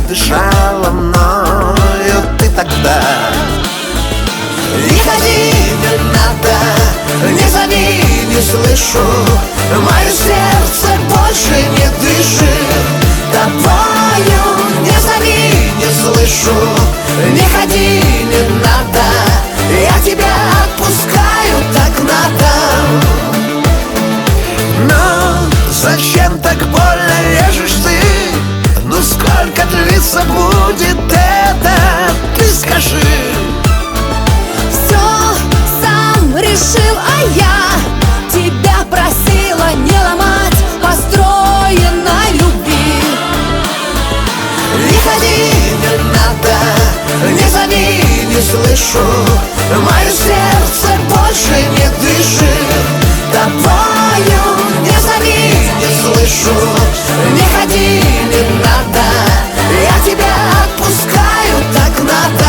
дышала мною ты тогда. Не ходи, не надо, не зови, не слышу, мое сердце больше не дышит тобою. Не зови, не слышу, не ходи, не надо, я тебя отпускаю, так надо. Но зачем так больно режешь ты? Ну сколько длиться будет это, ты скажи. Все сам решил, а я тебя просила не ломать построенной любви. Не ходи, не надо, не зови, не слышу, мое сердце больше не дышит тобою. Не зови, не слышу, не ходи, не надо, я тебя отпускаю, так надо.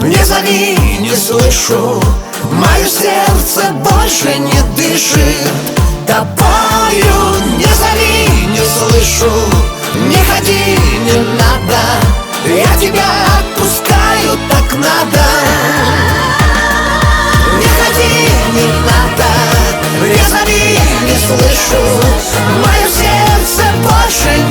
Не зови, не слышу, мое сердце больше не дышит тобою. Не зови, не слышу, не ходи, не надо, я тебя отпускаю, так надо. Не ходи, не надо, не зови, не слышу, мое сердце больше не